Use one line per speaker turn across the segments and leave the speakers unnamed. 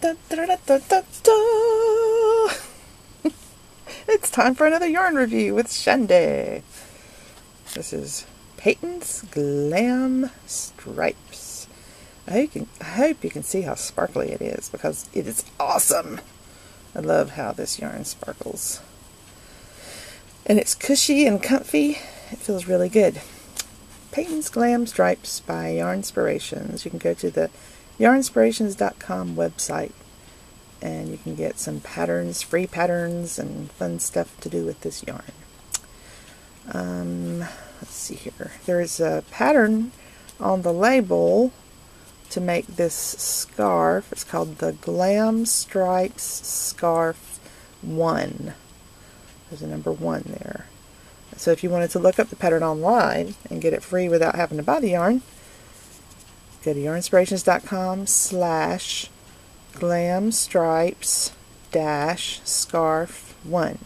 Da, da, da, da, da, da. It's time for another yarn review with Shandy. This is Patons Glam Stripes. I hope you can see how sparkly it is, because it is awesome. I love how this yarn sparkles. And it's cushy and comfy. It feels really good. Patons Glam Stripes by Yarnspirations. You can go to the yarnspirations.com website and you can get some patterns, free patterns, and fun stuff to do with this yarn. Let's see here. There's a pattern on the label to make this scarf. It's called the Glam Stripes Scarf 1. There's a number 1 there. So if you wanted to look up the pattern online and get it free without having to buy the yarn, go to yarnspirations.com/glamstripes-scarf1.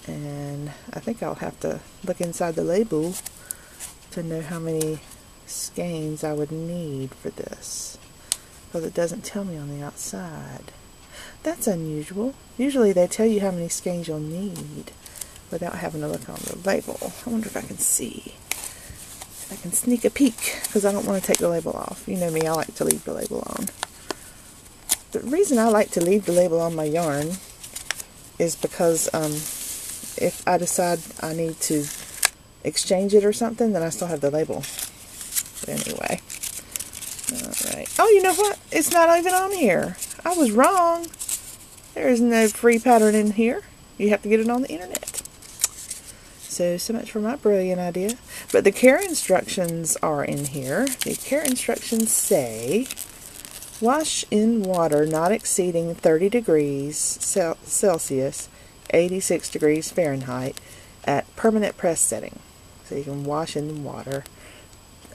And I think I'll have to look inside the label to know how many skeins I would need for this, because it doesn't tell me on the outside. That's unusual. Usually they tell you how many skeins you'll need without having to look on the label. I wonder if I can see. If I can sneak a peek, because I don't want to take the label off. You know me, I like to leave the label on. The reason I like to leave the label on my yarn is because if I decide I need to exchange it or something, then I still have the label. But anyway. Alright. Oh, you know what? It's not even on here. I was wrong. There is no free pattern in here. You have to get it on the internet. So much for my brilliant idea. But the care instructions are in here. The care instructions say, wash in water not exceeding 30 degrees Celsius, 86 degrees Fahrenheit, at permanent press setting. So you can wash in water.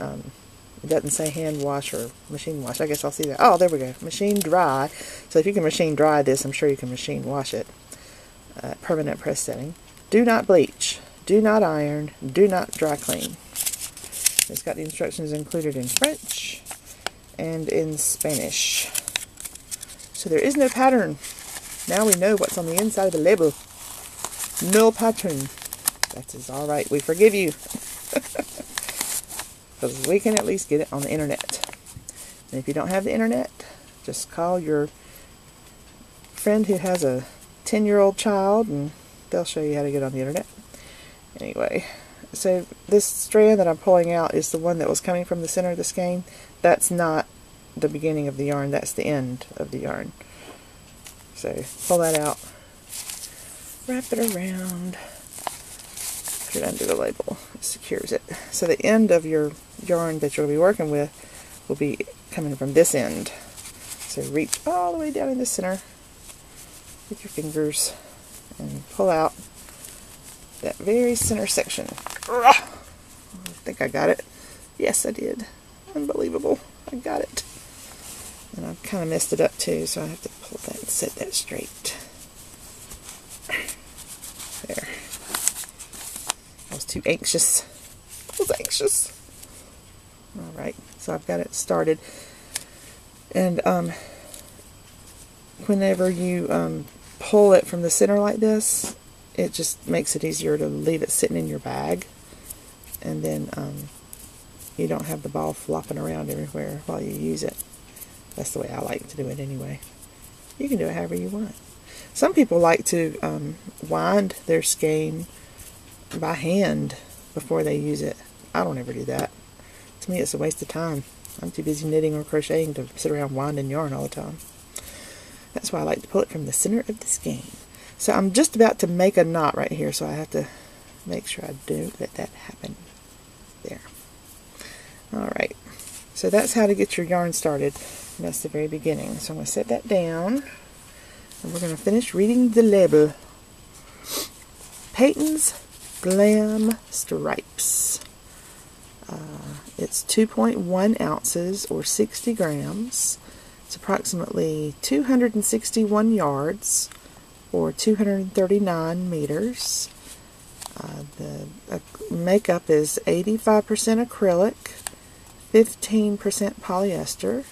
It doesn't say hand wash or machine wash. I guess I'll see that. Oh, there we go. Machine dry. So if you can machine dry this, I'm sure you can machine wash it. Permanent press setting. Do not bleach. Do not iron. Do not dry clean. It's got the instructions included in French and in Spanish. So there is no pattern. Now we know what's on the inside of the label. No pattern. That is alright. We forgive you. Because we can at least get it on the internet. And if you don't have the internet, just call your friend who has a 10-year-old child and they'll show you how to get on the internet. Anyway, so this strand that I'm pulling out is the one that was coming from the center of the skein. That's not the beginning of the yarn, that's the end of the yarn. So pull that out, wrap it around, put it under the label. It secures it. So the end of your yarn that you'll be working with will be coming from this end. So reach all the way down in the center with your fingers and pull out that very center section. I think I got it. Yes, I did. Unbelievable. I got it. And I've kind of messed it up too, so I have to pull that and set that straight. There. I was too anxious. I was anxious. Alright, so I've got it started. And whenever you pull it from the center like this, it just makes it easier to leave it sitting in your bag. And then you don't have the ball flopping around everywhere while you use it. That's the way I like to do it anyway. You can do it however you want. Some people like to wind their skein by hand before they use it. I don't ever do that. To me, it's a waste of time. I'm too busy knitting or crocheting to sit around winding yarn all the time. That's why I like to pull it from the center of the skein. So I'm just about to make a knot right here, so I have to make sure I don't let that happen. There. Alright. So that's how to get your yarn started. And that's the very beginning. So I'm going to set that down. And we're going to finish reading the label. Patons Glam Stripes. It's 2.1 ounces or 60 grams. It's approximately 261 yards or 239 meters. The makeup is 85% acrylic, 15% polyester,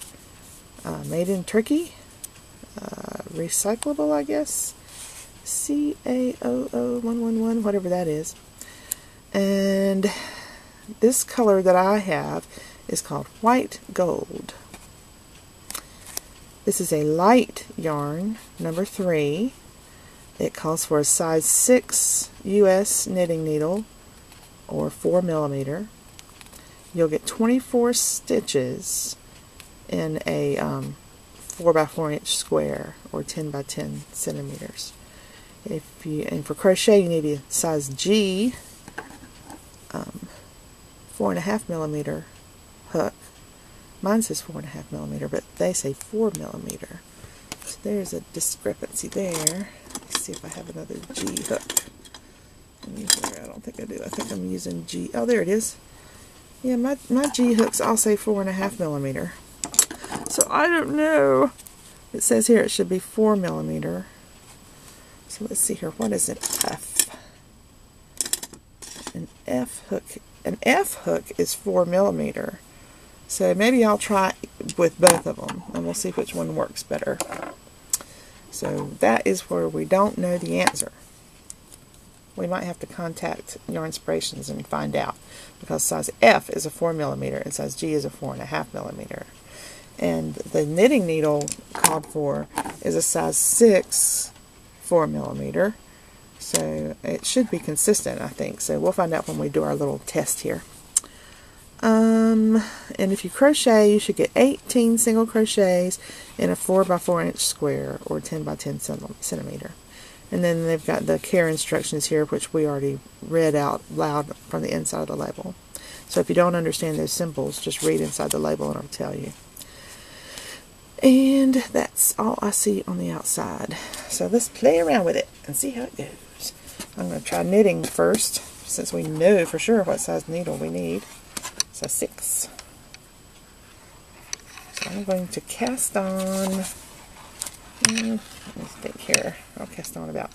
made in Turkey, recyclable, I guess, CAOO111, whatever that is. And this color that I have is called White Gold. This is a light yarn, number 3. It calls for a size 6 US knitting needle, or 4mm. You'll get 24 stitches in a 4x4 inch square, or 10 by 10 centimeters. And for crochet, you need a size G 4.5mm hook. Mine says 4.5mm, but they say 4mm. So there's a discrepancy there. Let's see if I have another G hook. I don't think I do. I think I'm using G. Oh, there it is. Yeah, my G hooks all say 4.5mm. So I don't know. It says here it should be 4mm. So let's see here. What is an F? An F hook. An F hook is 4mm. So maybe I'll try with both of them, and we'll see which one works better. So that is where we don't know the answer. We might have to contact Yarn Inspirations and find out, because size F is a 4mm and size G is a 4.5mm. And the knitting needle called for is a size 6 4mm. So it should be consistent, I think. So we'll find out when we do our little test here. And if you crochet, you should get 18 single crochets in a 4x4 inch square, or 10 by 10 centimeter. And then they've got the care instructions here, which we already read out loud from the inside of the label. So if you don't understand those symbols, just read inside the label and it'll tell you. And that's all I see on the outside. So let's play around with it and see how it goes. I'm going to try knitting first, since we know for sure what size needle we need. So 6. So I'm going to cast on, let me think here, I'll cast on about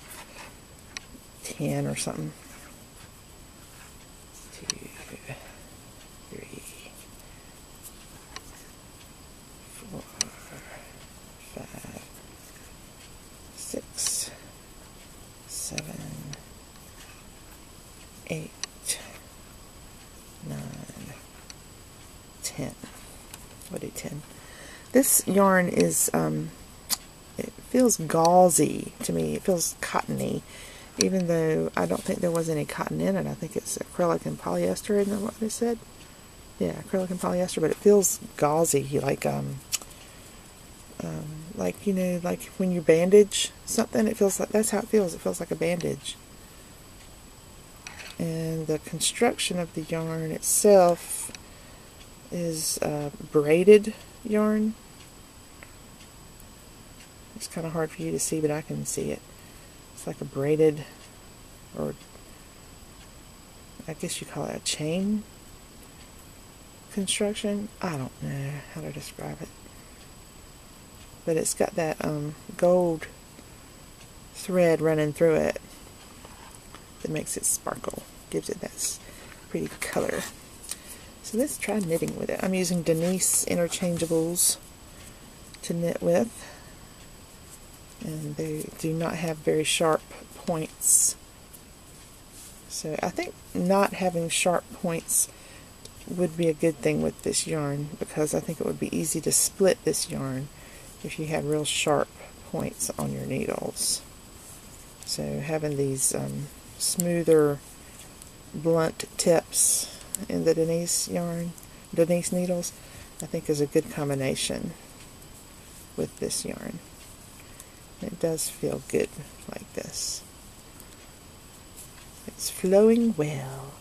10 or something. 2, 3, 4, 5, 6, 7, 8, 9, 10. What do 10? This yarn is, it feels gauzy to me. It feels cottony, even though I don't think there was any cotton in it. I think it's acrylic and polyester, isn't that what they said? Yeah, acrylic and polyester, but it feels gauzy, like you know, like when you bandage something, it feels like, that's how it feels. It feels like a bandage. And the construction of the yarn itself is braided yarn. It's kind of hard for you to see, but I can see it. It's like a braided, or I guess you call it a chain construction. I don't know how to describe it. But it's got that gold thread running through it that makes it sparkle. Gives it that pretty color. So let's try knitting with it. I'm using Denise interchangeables to knit with. And they do not have very sharp points. So I think not having sharp points would be a good thing with this yarn, because I think it would be easy to split this yarn if you had real sharp points on your needles. So having these smoother, blunt tips in the Denise needles, I think is a good combination with this yarn. It does feel good like this. It's flowing well.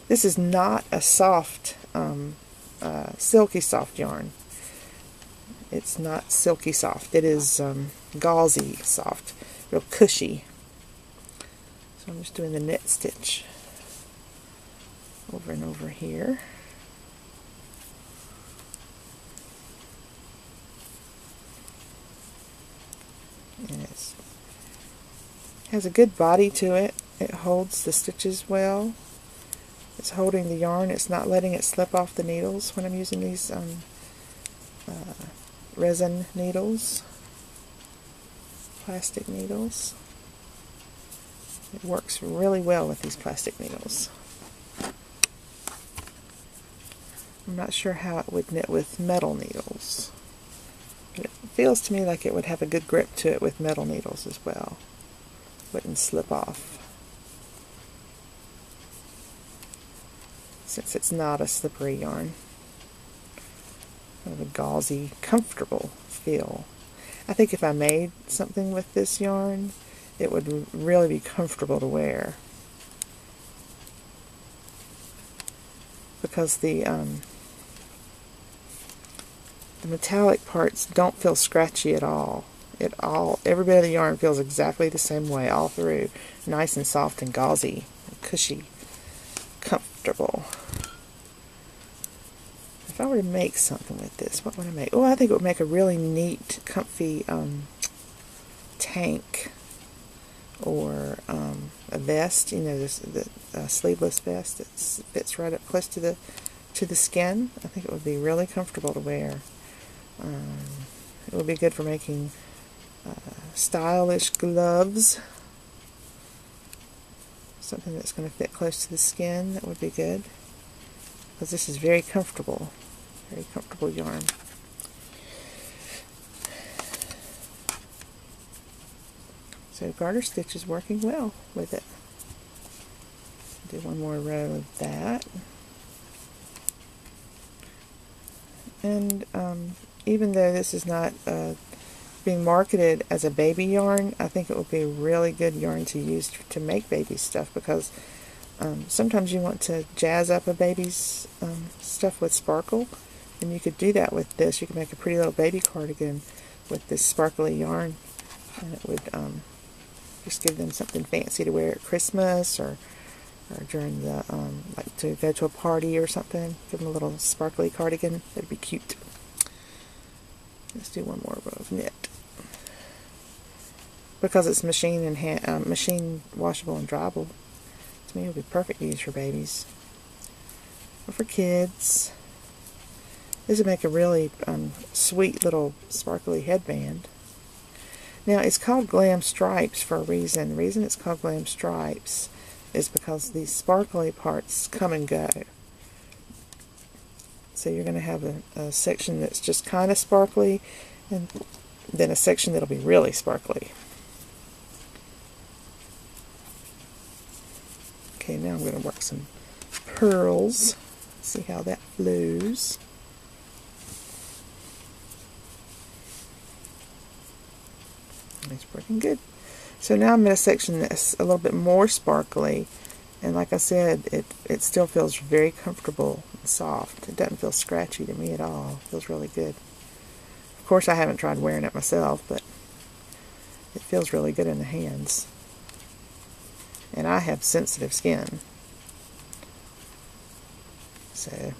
This is not a soft, silky soft yarn. It's not silky soft. It is gauzy soft, real cushy. So I'm just doing the knit stitch over and over here. And it has a good body to it. It holds the stitches well. It's holding the yarn. It's not letting it slip off the needles when I'm using these resin needles, plastic needles. It works really well with these plastic needles. I'm not sure how it would knit with metal needles, but it feels to me like it would have a good grip to it with metal needles as well. Wouldn't slip off, since it's not a slippery yarn. Kind of a gauzy, comfortable feel. I think if I made something with this yarn, it would really be comfortable to wear, because the metallic parts don't feel scratchy at all. Every bit of the yarn feels exactly the same way all through. Nice and soft and gauzy, and cushy, comfortable. If I were to make something with this, what would I make? Oh, I think it would make a really neat, comfy tank, or a vest. You know, the sleeveless vest that fits right up close to the skin. I think it would be really comfortable to wear. It would be good for making stylish gloves. Something that's going to fit close to the skin, that would be good, because this is very comfortable yarn. So garter stitch is working well with it. Do one more row of that. And even though this is not being marketed as a baby yarn, I think it would be a really good yarn to use to make baby stuff, because sometimes you want to jazz up a baby's stuff with sparkle, and you could do that with this. You can make a pretty little baby cardigan with this sparkly yarn, and it would just give them something fancy to wear at Christmas, or during the like to go to a party or something. Give them a little sparkly cardigan. That'd be cute. Let's do one more row of knit, because it's machine washable and dryable. To me, it would be perfect to use for babies or for kids. This would make a really sweet little sparkly headband. Now, it's called Glam Stripes for a reason. The reason it's called Glam Stripes is because these sparkly parts come and go. So you're going to have a section that's just kind of sparkly, and then a section that'll be really sparkly. Okay, now I'm going to work some pearls. See how that flows. It's working good. So now I'm in a section that's a little bit more sparkly, and like I said, it still feels very comfortable and soft. It doesn't feel scratchy to me at all. It feels really good. Of course, I haven't tried wearing it myself, but it feels really good in the hands. And I have sensitive skin, so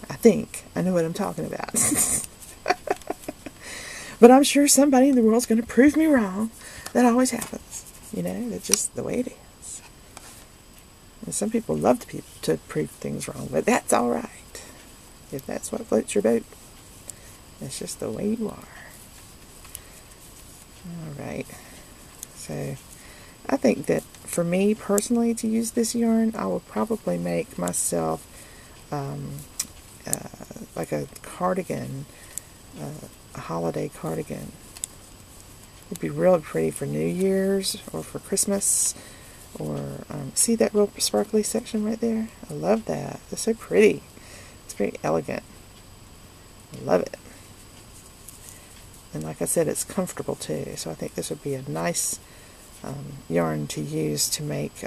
I think I know what I'm talking about. But I'm sure somebody in the world's going to prove me wrong. That always happens. You know, that's just the way it is. And some people love to prove things wrong, but that's all right. If that's what floats your boat, that's just the way you are. All right. So I think that for me personally to use this yarn, I will probably make myself like a cardigan, a holiday cardigan. It'd be really pretty for New Year's or for Christmas, or see that real sparkly section right there? I love that. It's so pretty. It's very elegant. I love it. And like I said, it's comfortable too, so I think this would be a nice yarn to use to make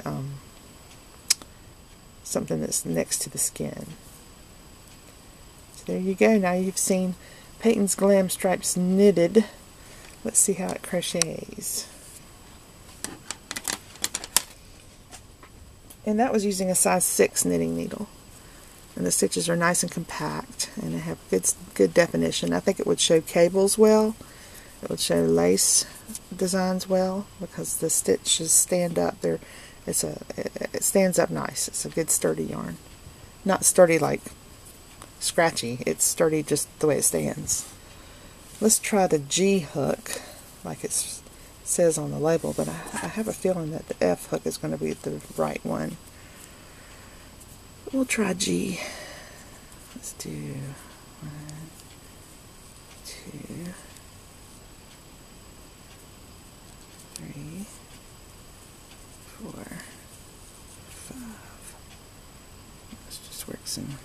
something that's next to the skin. So there you go. Now you've seen Patons Glam Stripes knitted. Let's see how it crochets. And that was using a size 6 knitting needle. And the stitches are nice and compact, and they have good definition. I think it would show cables well. It would show lace designs well, because the stitches stand up. It stands up nice. It's a good sturdy yarn. Not sturdy like scratchy. It's sturdy just the way it stands. Let's try the G hook like it says on the label, but I have a feeling that the F hook is going to be the right one. We'll try G. Let's do 1, 2, 3, 4, 5. Let's just work some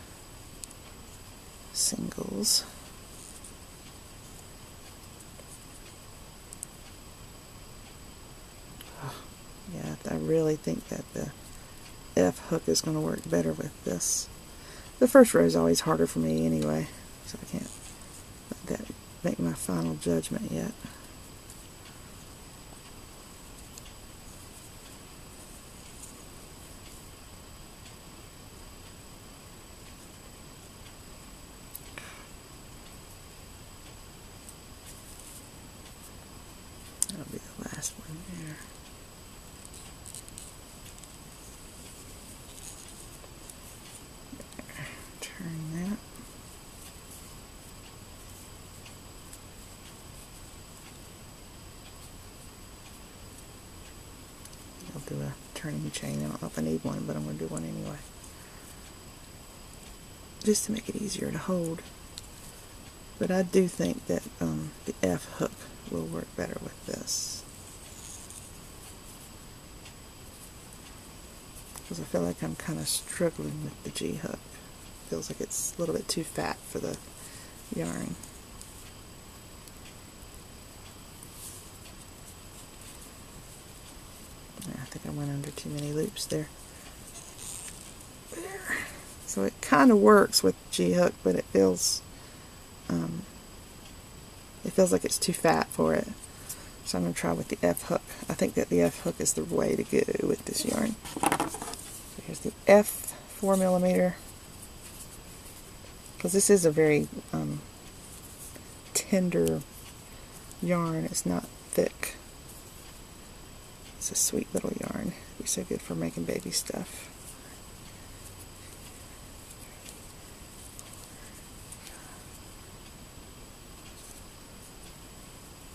singles. Oh, yeah, I really think that the F hook is going to work better with this. The first row is always harder for me anyway, so I can't let that make my final judgment yet. That'll be the last one there. Turn that. I'll do a turning chain. I don't know if I need one, but I'm going to do one anyway. Just to make it easier to hold. But I do think that the F hook will work better with this. Because I feel like I'm kind of struggling with the G hook. Feels like it's a little bit too fat for the yarn. I think I went under too many loops there. There. So it kind of works with G hook, but it feels like it's too fat for it. So I'm going to try with the F hook. I think that the F hook is the way to go with this yarn. So here's the F 4mm. Because this is a very tender yarn. It's not thick. It's a sweet little yarn. It'd be so good for making baby stuff.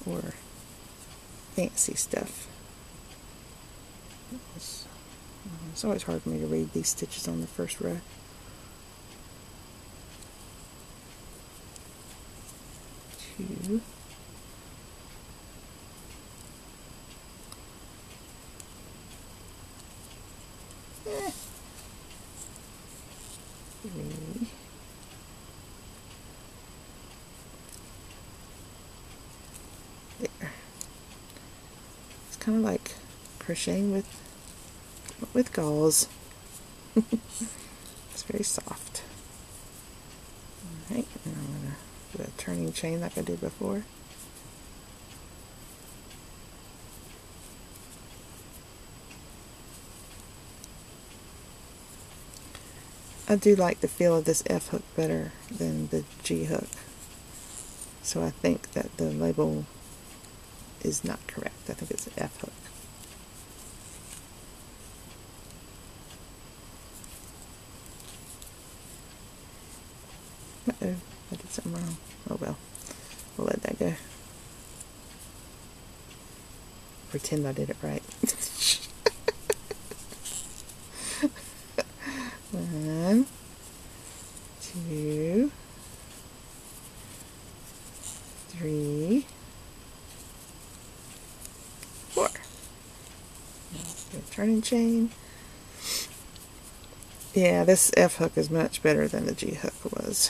Or fancy stuff. It's always hard for me to read these stitches on the first row. Two. Three. There. It's kind of like crocheting with gauze. It's very soft. Alright, and I'm going to do a turning chain like I did before. I do like the feel of this F hook better than the G hook. So I think that the label is not correct. I think it's an F hook. Uh-oh, I did something wrong. Oh well, we'll let that go. Pretend I did it right. 1, 2, 3, 4. Now do a turning chain. Yeah, this F hook is much better than the G hook was.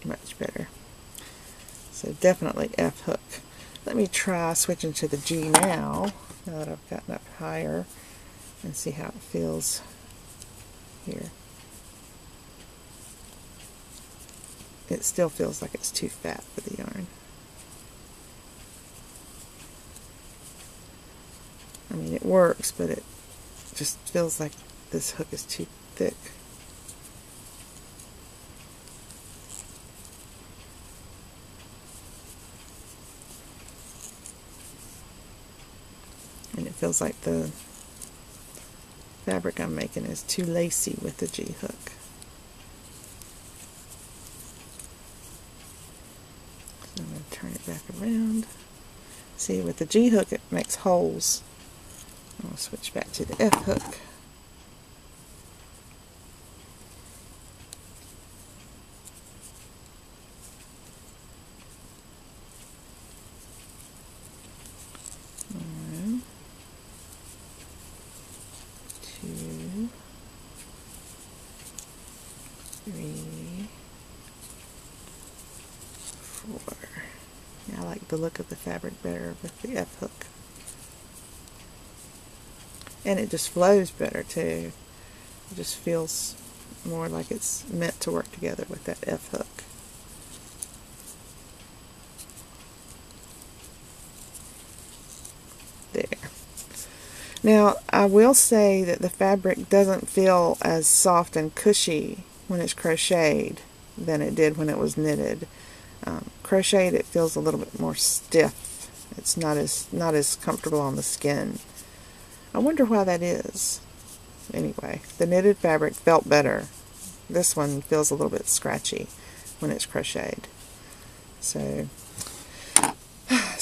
Much better. So definitely F hook. Let me try switching to the G now that I've gotten up higher, and see how it feels here. It still feels like it's too fat for the yarn. I mean, it works, but it just feels like this hook is too thick. And it feels like the fabric I'm making is too lacy with the G-hook. So I'm going to turn it back around. See, with the G-hook it makes holes. I'll switch back to the F-hook. I like the look of the fabric better with the F-hook. And it just flows better too. It just feels more like it's meant to work together with that F-hook. There. Now, I will say that the fabric doesn't feel as soft and cushy when it's crocheted than it did when it was knitted. Crocheted, it feels a little bit more stiff. It's not as comfortable on the skin. I wonder why that is. Anyway, the knitted fabric felt better. This one feels a little bit scratchy when it's crocheted. So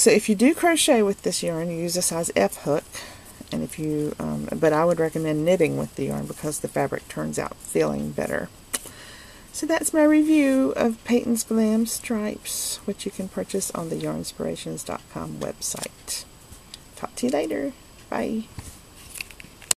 if you do crochet with this yarn, you use a size F hook. And if you, but I would recommend knitting with the yarn because the fabric turns out feeling better. So that's my review of Patons Glam Stripes, which you can purchase on the yarnspirations.com website. Talk to you later. Bye.